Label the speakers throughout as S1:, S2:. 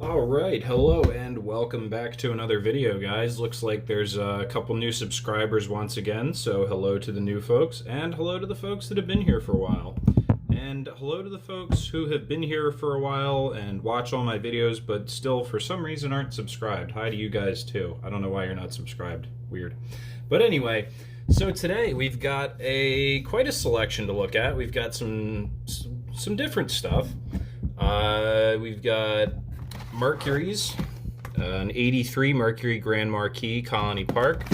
S1: Alright, hello and welcome back to another video, guys. Looks like there's a couple new subscribers once again, so hello to the new folks, and hello to the folks that have been here for a while. And hello to the folks who have been here for a while and watch all my videos, but still for some reason aren't subscribed. Hi to you guys too. I don't know why you're not subscribed. Weird. But anyway, so today we've got quite a selection to look at. We've got some different stuff. We've got Mercury's, an 83 Mercury Grand Marquis Colony Park.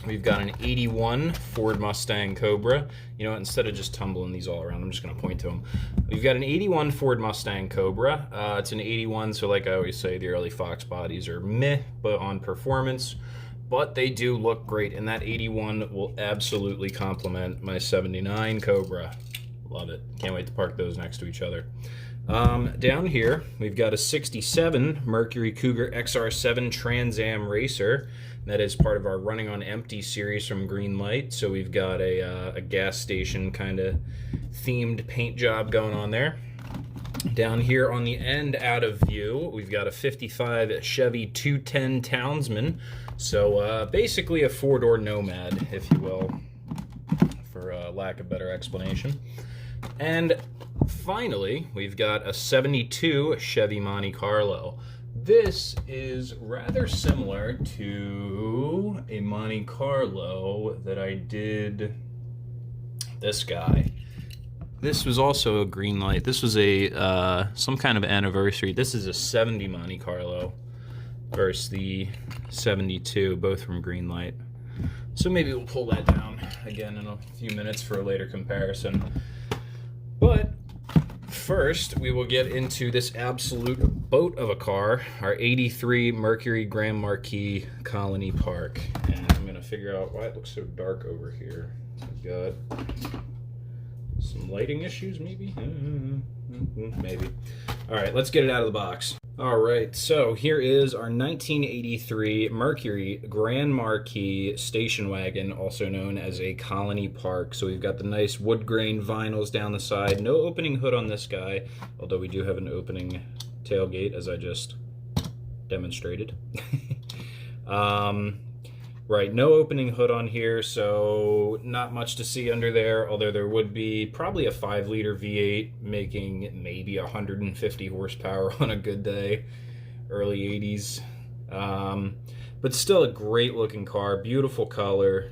S1: We've got an 81 Ford Mustang Cobra. You know what, instead of just tumbling these all around, I'm just going to point to them. We've got an 81 Ford Mustang Cobra. It's an 81, so like I always say, the early Fox bodies are meh, but on performance. But they do look great, and that 81 will absolutely complement my 79 Cobra. Love it. Can't wait to park those next to each other. Down here, we've got a 67 Mercury Cougar XR7 Trans Am Racer. That is part of our Running on Empty series from Greenlight. So we've got a gas station kind of themed paint job going on there. Down here on the end, out of view, we've got a 55 Chevy 210 Townsman. So basically a four-door Nomad, if you will, for lack of better explanation. And finally, we've got a 72 Chevy Monte Carlo. This is rather similar to a Monte Carlo that I did, this guy. This was also a Greenlight. This was a some kind of anniversary. This is a 70 Monte Carlo versus the 72, both from Greenlight. So maybe we'll pull that down again in a few minutes for a later comparison. But first, we will get into this absolute boat of a car, our 83 Mercury Grand Marquis Colony Park. And I'm going to figure out why it looks so dark over here. We've got some lighting issues, maybe? Maybe. All right, let's get it out of the box. All right, so here is our 1983 Mercury Grand Marquis station wagon, also known as a Colony Park. So we've got the nice wood grain vinyls down the side. No opening hood on this guy, although we do have an opening tailgate, as I just demonstrated. Right, no opening hood on here, so not much to see under there, although there would be probably a 5-liter V8 making maybe 150 horsepower on a good day, early 80s. But still a great looking car, beautiful color,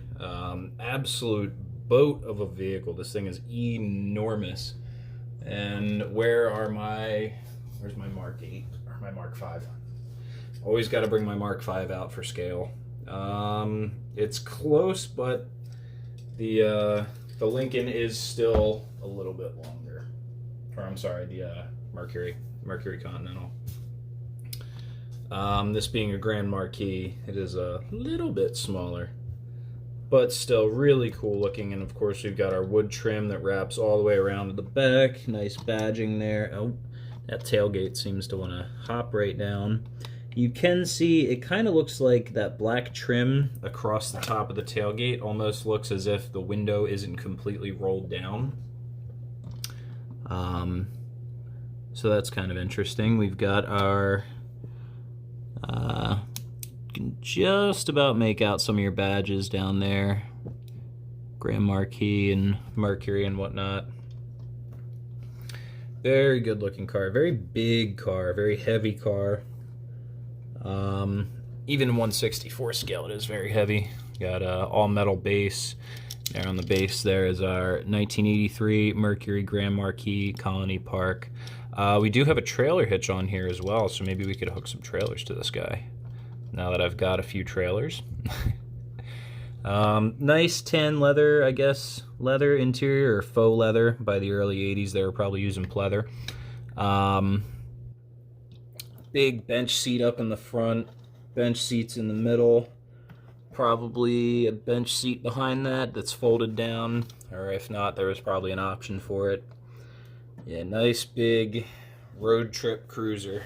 S1: absolute boat of a vehicle. This thing is enormous. And where's my Mark 8 or my Mark 5? Always got to bring my Mark 5 out for scale. It's close, but the Lincoln is still a little bit longer. Or I'm sorry, the Mercury Continental. This being a Grand Marquis, it is a little bit smaller, but still really cool looking. And of course, we've got our wood trim that wraps all the way around to the back. Nice badging there. Oh, that tailgate seems to want to hop right down. You can see it kind of looks like that black trim across the top of the tailgate almost looks as if the window isn't completely rolled down. So that's kind of interesting. We've got our, you can just about make out some of your badges down there. Grand Marquis and Mercury and whatnot. Very good looking car, very big car, very heavy car. Even 1/64 scale, it is very heavy. Got all metal base. There on the base there is our 1983 Mercury Grand Marquis Colony Park. We do have a trailer hitch on here as well, so maybe we could hook some trailers to this guy. Now that I've got a few trailers. Nice tan leather, I guess. Leather interior, or faux leather. By the early 80s, they were probably using pleather. Big bench seat up in the front, bench seats in the middle, probably a bench seat behind that's folded down, or if not, there was probably an option for it. Yeah, nice big road trip cruiser.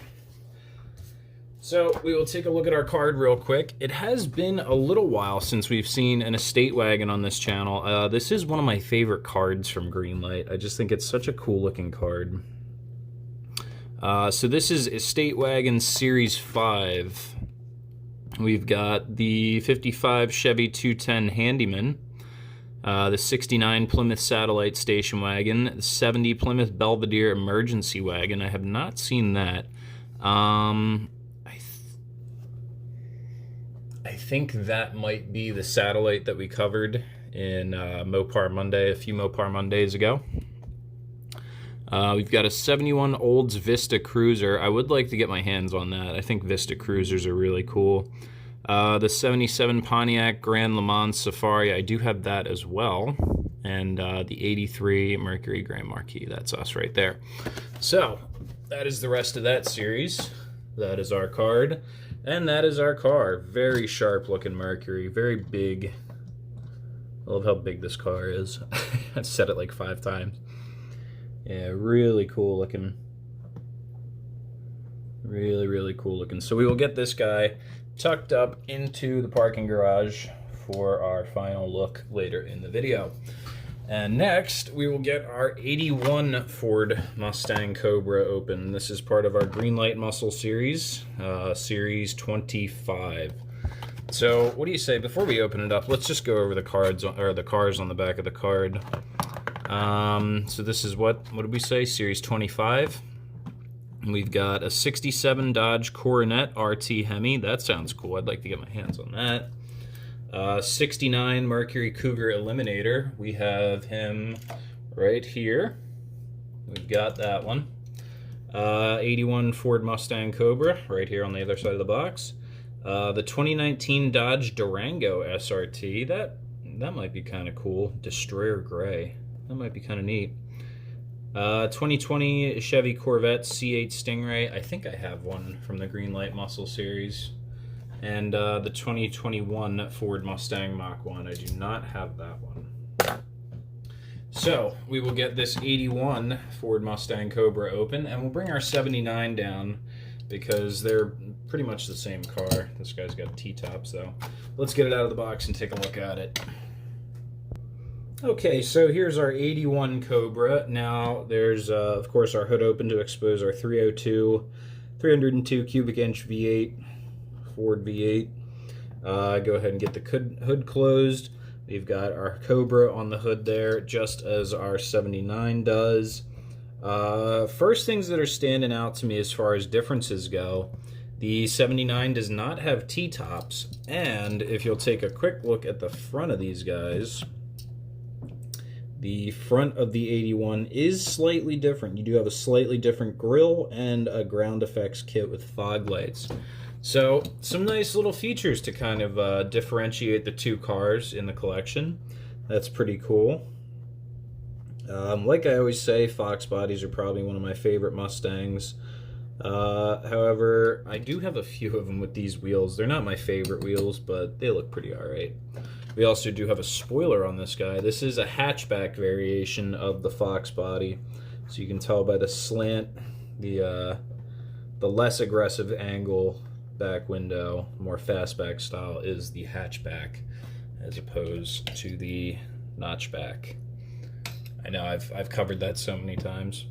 S1: So we will take a look at our card real quick. It has been a little while since we've seen an estate wagon on this channel. This is one of my favorite cards from Greenlight. I just think it's such a cool looking card. So this is Estate Wagon Series 5. We've got the 55 Chevy 210 Handyman, the 69 Plymouth Satellite Station Wagon, the 70 Plymouth Belvedere Emergency Wagon. I have not seen that. I think that might be the Satellite that we covered in Mopar Monday, a few Mopar Mondays ago. We've got a 71 Olds Vista Cruiser. I would like to get my hands on that. I think Vista Cruisers are really cool. The 77 Pontiac Grand Le Mans Safari, I do have that as well. And the 83 Mercury Grand Marquis, that's us right there. So, that is the rest of that series. That is our card. And that is our car. Very sharp looking Mercury, very big. I love how big this car is. I've said it like 5 times. Yeah, really cool looking. Really, really cool looking. So we will get this guy tucked up into the parking garage for our final look later in the video. And next, we will get our 81 Ford Mustang Cobra open. This is part of our Greenlight Muscle series, series 25. So, what do you say? Before we open it up, let's just go over the cards, or the cars on the back of the card. So this is what did we say? Series 25. We've got a 67 Dodge Coronet RT Hemi. That sounds cool. I'd like to get my hands on that. 69 Mercury Cougar Eliminator. We have him right here. We've got that one. 81 Ford Mustang Cobra right here on the other side of the box. The 2019 Dodge Durango SRT. That might be kind of cool. Destroyer Gray. That might be kind of neat. 2020 Chevy Corvette C8 Stingray. I think I have one from the Greenlight Muscle series. And the 2021 Ford Mustang Mach 1. I do not have that one. So, we will get this 81 Ford Mustang Cobra open, and we'll bring our 79 down because they're pretty much the same car. This guy's got T-tops, though. Let's get it out of the box and take a look at it. Okay, so here's our 81 Cobra. Now, there's, of course, our hood open to expose our 302 cubic inch V8. Ford V8. Go ahead and get the hood closed. We've got our Cobra on the hood there, just as our 79 does. First things that are standing out to me as far as differences go, the 79 does not have T-tops, and if you'll take a quick look at the front of these guys, the front of the 81 is slightly different. You do have a slightly different grille and a ground effects kit with fog lights. So, some nice little features to kind of differentiate the two cars in the collection. That's pretty cool. Like I always say, Fox bodies are probably one of my favorite Mustangs. However, I do have a few of them with these wheels. They're not my favorite wheels, but they look pretty alright. We also do have a spoiler on this guy. This is a hatchback variation of the Fox body. So you can tell by the slant, the less aggressive angle back window, more fastback style, is the hatchback as opposed to the notchback. I know I've covered that so many times.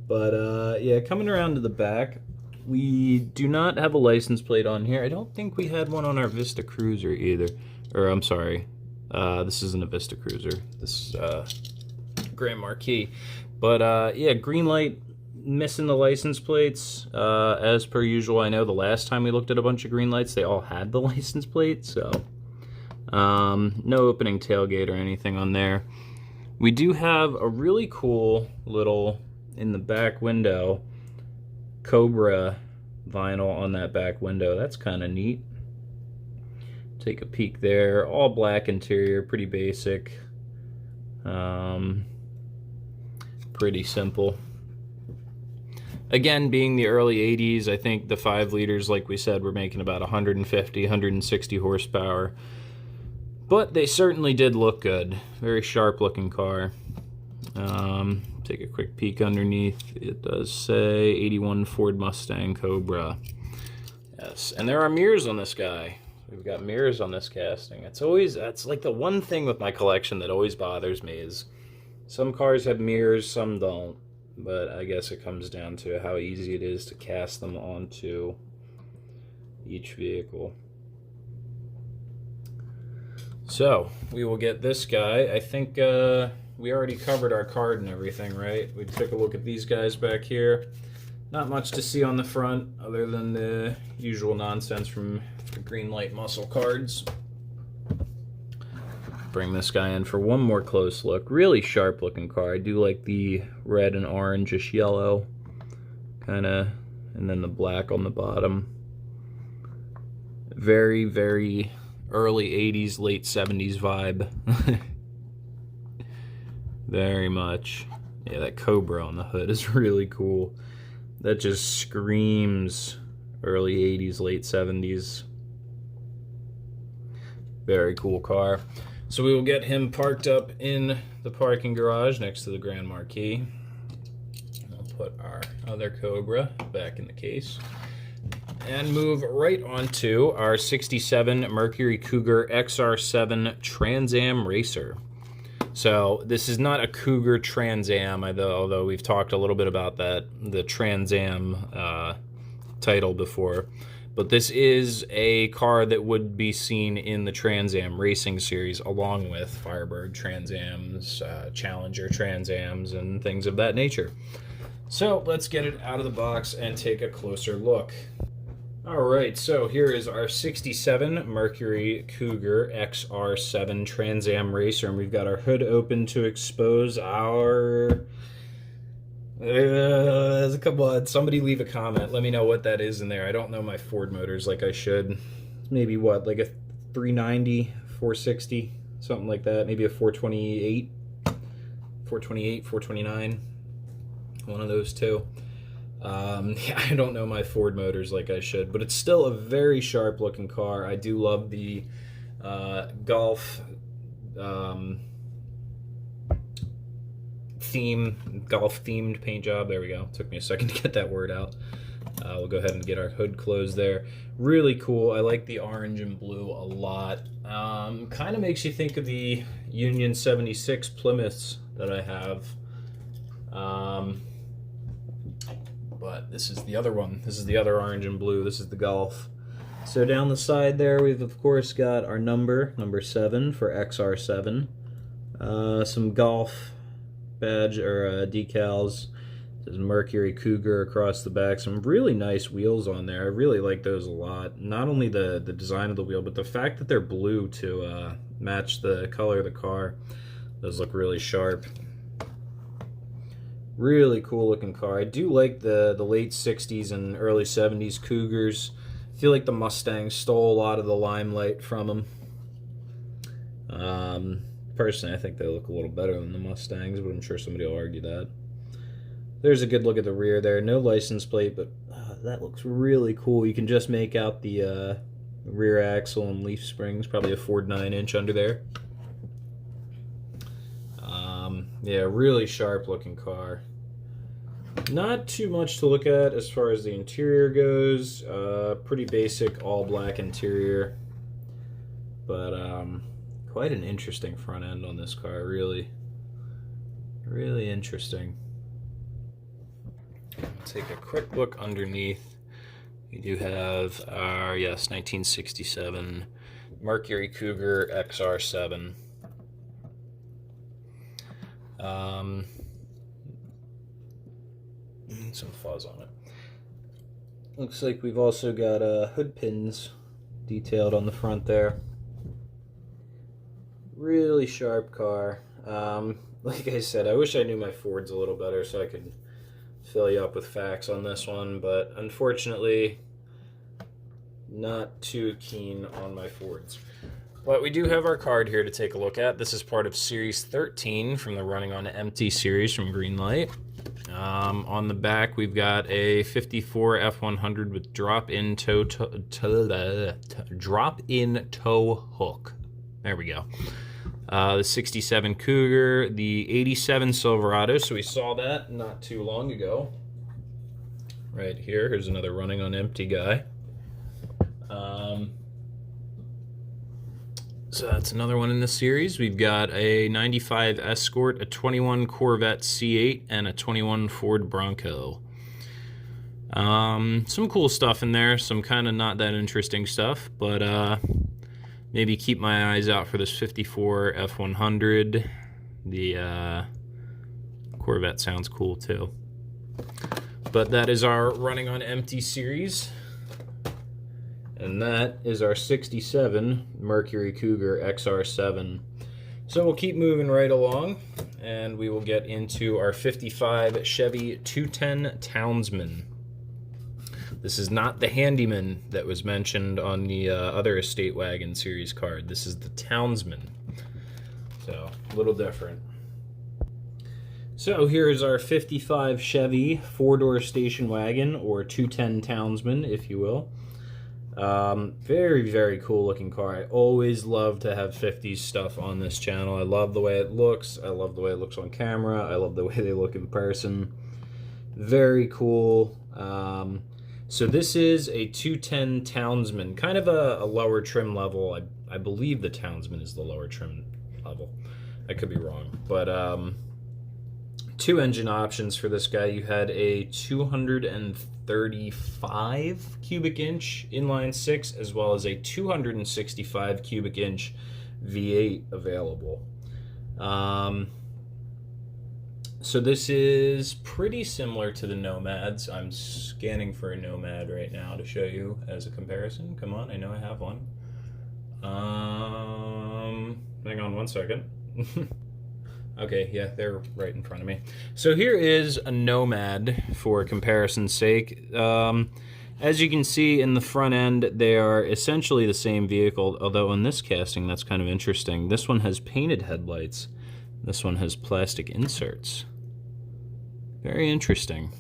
S1: But yeah, coming around to the back, we do not have a license plate on here. I don't think we had one on our Vista Cruiser either. Or I'm sorry, this isn't a Vista Cruiser. This is Grand Marquis. But yeah, Greenlight missing the license plates as per usual. I know the last time we looked at a bunch of Greenlights, they all had the license plate, so no opening tailgate or anything on there. We do have a really cool little, in the back window, Cobra vinyl on that back window. That's kind of neat. Take a peek there. All black interior, pretty basic. Pretty simple. Again, being the early 80s, I think the 5 liters, like we said, were making about 150, 160 horsepower. But they certainly did look good. Very sharp looking car. Take a quick peek underneath. It does say 81 Ford Mustang Cobra. Yes, and there are mirrors on this guy. We've got mirrors on this casting. That's like the one thing with my collection that always bothers me is some cars have mirrors, some don't. but I guess it comes down to how easy it is to cast them onto each vehicle. So we will get this guy. I think we already covered our card and everything, right? We took a look at these guys back here. Not much to see on the front other than the usual nonsense from the Greenlight muscle cards. Bring this guy in for one more close look. Really sharp looking car. I do like the red and orangish yellow kind of, and then the black on the bottom. Very, very early 80s, late 70s vibe. Very much. Yeah, that Cobra on the hood is really cool. That just screams early 80s, late 70s. Very cool car. So we will get him parked up in the parking garage next to the Grand Marquis. I'll put our other Cobra back in the case and move right onto our 67 Mercury Cougar XR7 Trans Am Racer. So this is not a Cougar Trans Am, although we've talked a little bit about that, the Trans Am title before. But this is a car that would be seen in the Trans Am racing series, along with Firebird Trans Ams, Challenger Trans Ams, and things of that nature. So let's get it out of the box and take a closer look. Alright, so here is our 67 Mercury Cougar XR7 Trans Am Racer, and we've got our hood open to expose our... come on, somebody leave a comment. Let me know what that is in there. I don't know my Ford motors like I should. Maybe what, like a 390, 460, something like that. Maybe a 428, 429, one of those two. Yeah, I don't know my Ford motors like I should, but it's still a very sharp looking car. I do love the Golf themed paint job. There we go. Took me a second to get that word out. We'll go ahead and get our hood closed there. Really cool. I like the orange and blue a lot. Kind of makes you think of the Union 76 Plymouths that I have. But this is the other one. This is the other orange and blue. This is the Golf. So down the side there, we've of course got our number 7 for XR7. Some Golf badge or decals. There's Mercury Cougar across the back. Some really nice wheels on there. I really like those a lot. Not only the design of the wheel, but the fact that they're blue to match the color of the car. Those look really sharp. Really cool looking car. I do like the late 60s and early 70s Cougars. I feel like the Mustangs stole a lot of the limelight from them. Personally, I think they look a little better than the Mustangs, but I'm sure somebody will argue that. There's a good look at the rear there. No license plate, but that looks really cool. You can just make out the rear axle and leaf springs. Probably a Ford 9-inch under there. Yeah, really sharp looking car. Not too much to look at as far as the interior goes. Pretty basic all black interior. But quite an interesting front end on this car. Really, really interesting. Take a quick look underneath. We do have our, yes, 1967 Mercury Cougar XR7. Some fuzz on it. Looks like we've also got hood pins detailed on the front there. Really sharp car. Like I said, I wish I knew my Fords a little better so I could fill you up with facts on this one, but unfortunately not too keen on my Fords. But we do have our card here to take a look at. This is part of Series 13 from the Running on Empty series from Greenlight. On the back, we've got a 54 F100 with drop-in tow hook. There we go. The 67 Cougar, the 87 Silverado. So we saw that not too long ago. Right here. Here's another Running on Empty guy. So that's another one in the series. We've got a 95 Escort, a 21 Corvette C8, and a 21 Ford Bronco. Some cool stuff in there, some kind of not that interesting stuff, but maybe keep my eyes out for this 54 F100. The Corvette sounds cool too. But that is our running on empty series. And that is our 67 Mercury Cougar XR7. So we'll keep moving right along, and we will get into our 55 Chevy 210 Townsman. This is not the Handyman that was mentioned on the other Estate Wagon series card. This is the Townsman. So, a little different. So here is our 55 Chevy 4-door station wagon, or 210 Townsman, if you will. Very, very cool looking car. I always love to have 50s stuff on this channel. I love the way it looks. I love the way it looks on camera. I love the way they look in person. Very cool. So this is a 210 Townsman, kind of a lower trim level. I believe the Townsman is the lower trim level. I could be wrong, but two engine options for this guy. You had a 235 cubic inch inline six, as well as a 265 cubic inch V8 available. So this is pretty similar to the Nomads. I'm scanning for a Nomad right now to show you as a comparison. Come on, I know I have one. Hang on one second. Okay, yeah, they're right in front of me. So here is a Nomad for comparison's sake. As you can see in the front end, they are essentially the same vehicle, although in this casting, that's kind of interesting. This one has painted headlights. This one has plastic inserts. Very interesting.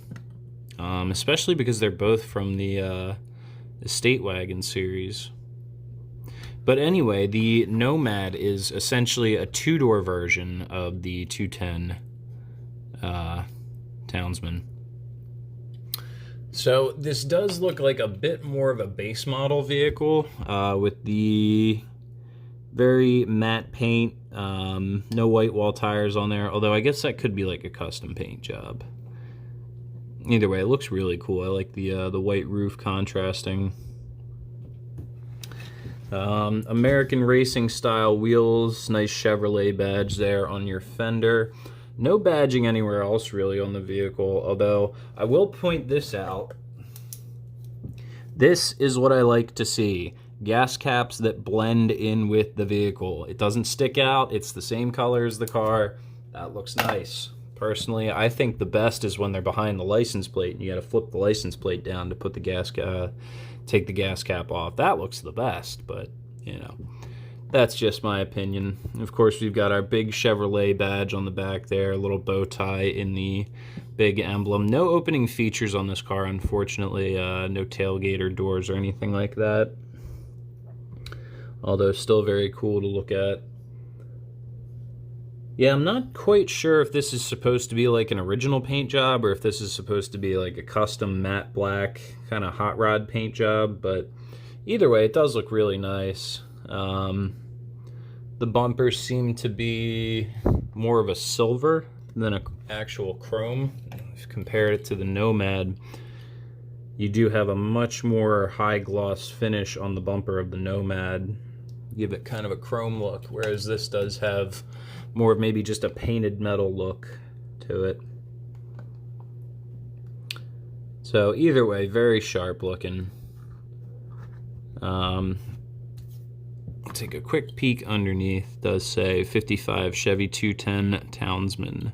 S1: Especially because they're both from the Estate Wagon series. But anyway, the Nomad is essentially a two-door version of the 210 Townsman. So this does look like a bit more of a base model vehicle with the very matte paint, no white wall tires on there, although I guess that could be like a custom paint job. Either way, it looks really cool. I like the white roof contrasting. American racing style wheels, nice Chevrolet badge there on your fender. No badging anywhere else really on the vehicle, although I will point this out. This is what I like to see. Gas caps that blend in with the vehicle. It doesn't stick out, it's the same color as the car. That looks nice. Personally, I think the best is when they're behind the license plate and you gotta flip the license plate down to put the take the gas cap off. That looks the best, but, you know, that's just my opinion. Of course, we've got our big Chevrolet badge on the back there, a little bow tie in the big emblem. No opening features on this car, unfortunately. No tailgate or doors or anything like that. Although still very cool to look at. Yeah, I'm not quite sure if this is supposed to be like an original paint job or if this is supposed to be like a custom matte black kind of hot rod paint job, but either way, it does look really nice. The bumpers seem to be more of a silver than an actual chrome. If you compare it to the Nomad, you do have a much more high gloss finish on the bumper of the Nomad. Give it kind of a chrome look, whereas this does have more of maybe just a painted metal look to it. So either way, very sharp looking. Take a quick peek underneath. It does say 55 Chevy 210 Townsman.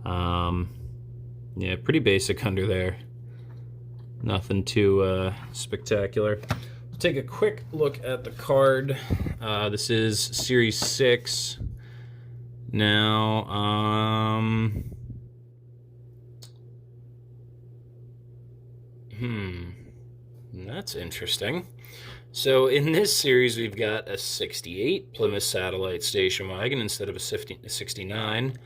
S1: Yeah, pretty basic under there. Nothing too spectacular. Take a quick look at the card. This is Series 6. Now, that's interesting. So in this series, we've got a 68 Plymouth Satellite station wagon instead of a 69.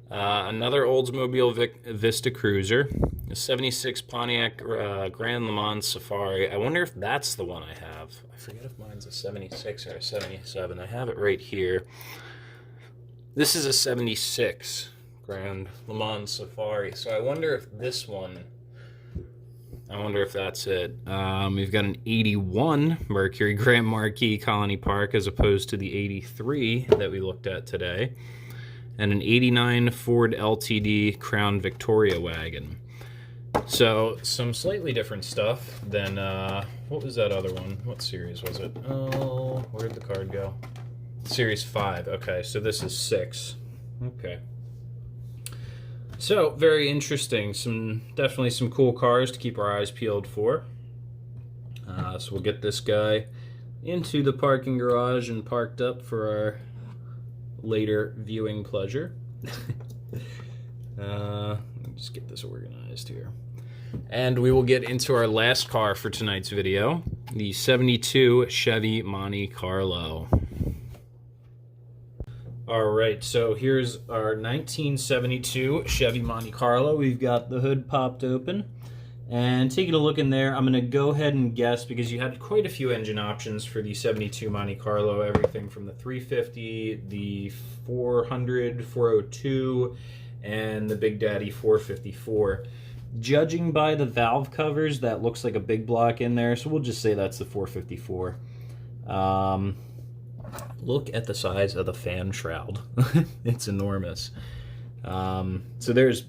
S1: Another Oldsmobile Vista Cruiser, The 76 Pontiac Grand Le Mans Safari. I wonder if that's the one I have. I forget if mine's a 76 or a 77. I have it right here. This is a 76 Grand Le Mans Safari. So I wonder if this one, I wonder if that's it. We've got an 81 Mercury Grand Marquis Colony Park as opposed to the 83 that we looked at today. And an 89 Ford LTD Crown Victoria wagon. So, some slightly different stuff than, what was that other one? What series was it? Oh, where'd the card go? Series 5. Okay, so this is 6. Okay. So, very interesting. Definitely some cool cars to keep our eyes peeled for. So we'll get this guy into the parking garage and parked up for our later viewing pleasure. Let me just get this organized here. And we will get into our last car for tonight's video, the 72 Chevy Monte Carlo. Alright, so here's our 1972 Chevy Monte Carlo. We've got the hood popped open. And taking a look in there, I'm going to go ahead and guess, because you had quite a few engine options for the 72 Monte Carlo, everything from the 350, the 400, 402, and the Big Daddy 454. Judging by the valve covers, that looks like a big block in there, so we'll just say that's the 454. Look at the size of the fan shroud. It's enormous. So there's,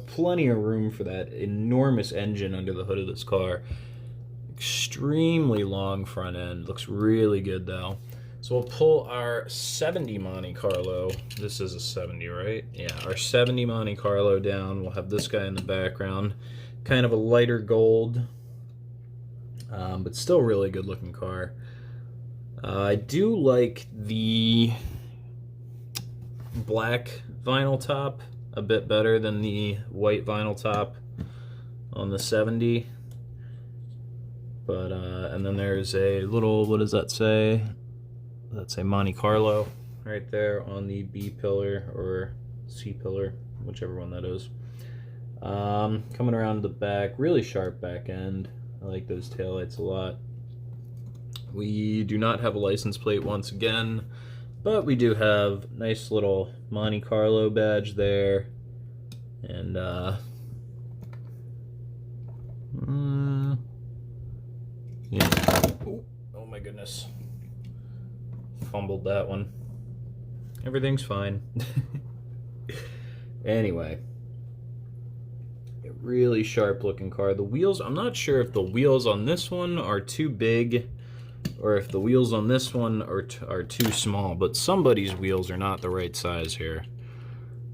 S1: plenty of room for that enormous engine under the hood of this car. Extremely long front end. Looks really good, though. So we'll pull our 70 Monte Carlo. This is a 70, right? Yeah, our 70 Monte Carlo down. We'll have this guy in the background. Kind of a lighter gold, but still really good looking car. I do like the black vinyl top a bit better than the white vinyl top on the 70. But, and then there's a little, what does that say? That's a Monte Carlo right there on the B pillar or C pillar, whichever one that is. Coming around to the back, really sharp back end. I like those taillights a lot. We do not have a license plate once again, but we do have nice little Monte Carlo badge there. And, yeah. Oh my goodness. Fumbled that one. Everything's fine. Anyway, a really sharp looking car. The wheels, I'm not sure if the wheels on this one are too big or if the wheels on this one are too small, but somebody's wheels are not the right size here.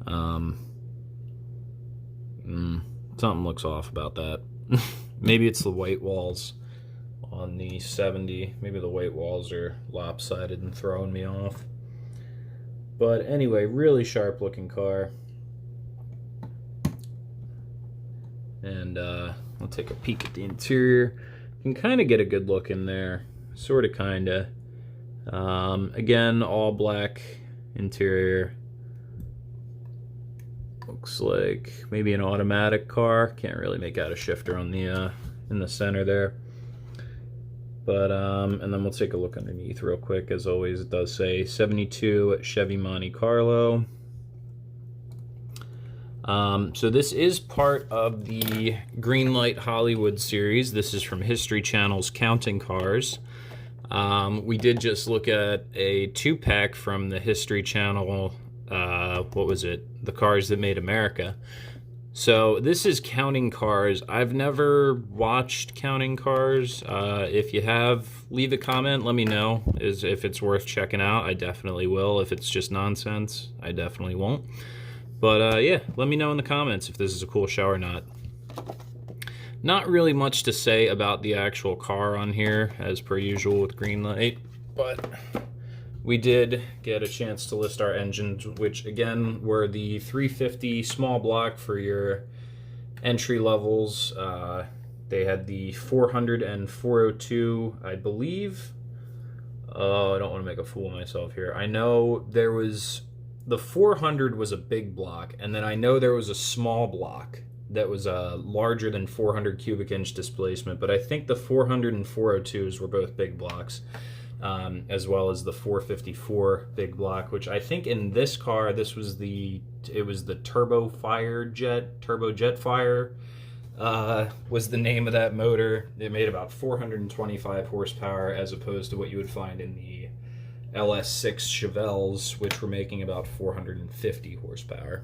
S1: Something looks off about that. Maybe it's the white walls on the 70. Maybe the white walls are lopsided and throwing me off. But anyway, really sharp looking car. And I'll take a peek at the interior. You can kind of get a good look in there. Sort of, kind of. Again, all black interior. Looks like maybe an automatic car. Can't really make out a shifter on the in the center there. But and then we'll take a look underneath real quick. As always, it does say 72 Chevy Monte Carlo. So this is part of the Greenlight Hollywood series. This is from History Channel's Counting Cars. We did just look at a 2-pack from the History Channel. What was it? The Cars That Made America. So this is Counting Cars. I've never watched Counting Cars. If you have, leave a comment. Let me know if it's worth checking out. I definitely will. If it's just nonsense, I definitely won't. But yeah, let me know in the comments if this is a cool show or not. Not really much to say about the actual car on here, as per usual with Greenlight, but we did get a chance to list our engines, which again were the 350 small block for your entry levels. They had the 400 and 402, I believe. Oh, I don't want to make a fool of myself here. I know there was, the 400 was a big block, and then I know there was a small block that was larger than 400 cubic inch displacement, but I think the 400 and 402s were both big blocks, as well as the 454 big block, which I think in this car, it was the Turbo Jetfire was the name of that motor. It made about 425 horsepower as opposed to what you would find in the LS6 Chevelles, which were making about 450 horsepower.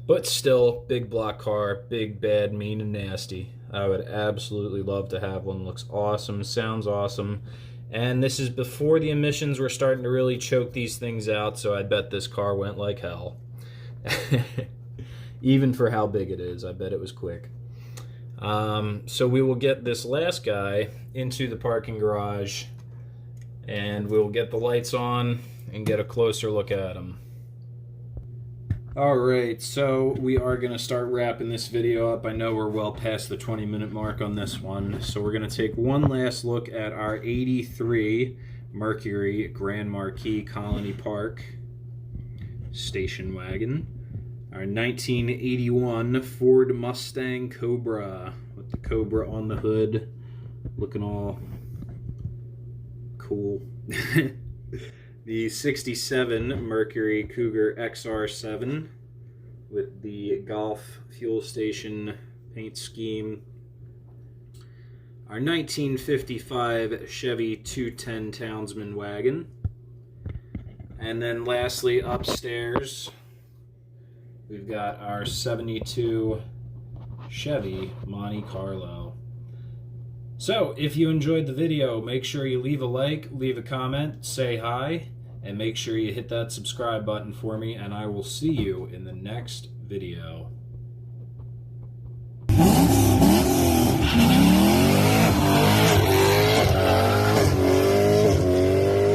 S1: But still, big block car, big, bad, mean, and nasty. I would absolutely love to have one. Looks awesome, sounds awesome. And this is before the emissions were starting to really choke these things out, so I bet this car went like hell. Even for how big it is, I bet it was quick. So we will get this last guy into the parking garage, and we'll get the lights on and get a closer look at him. Alright, so we are going to start wrapping this video up. I know we're well past the 20-minute mark on this one, so we're going to take one last look at our 83 Mercury Grand Marquis Colony Park station wagon. Our 1981 Ford Mustang Cobra with the Cobra on the hood, looking all cool. The 67 Mercury Cougar XR7 with the Golf fuel station paint scheme. Our 1955 Chevy 210 Townsman wagon. And then lastly, upstairs, we've got our 72 Chevy Monte Carlo. So, if you enjoyed the video, make sure you leave a like, leave a comment, say hi, and make sure you hit that subscribe button for me, and I will see you in the next video.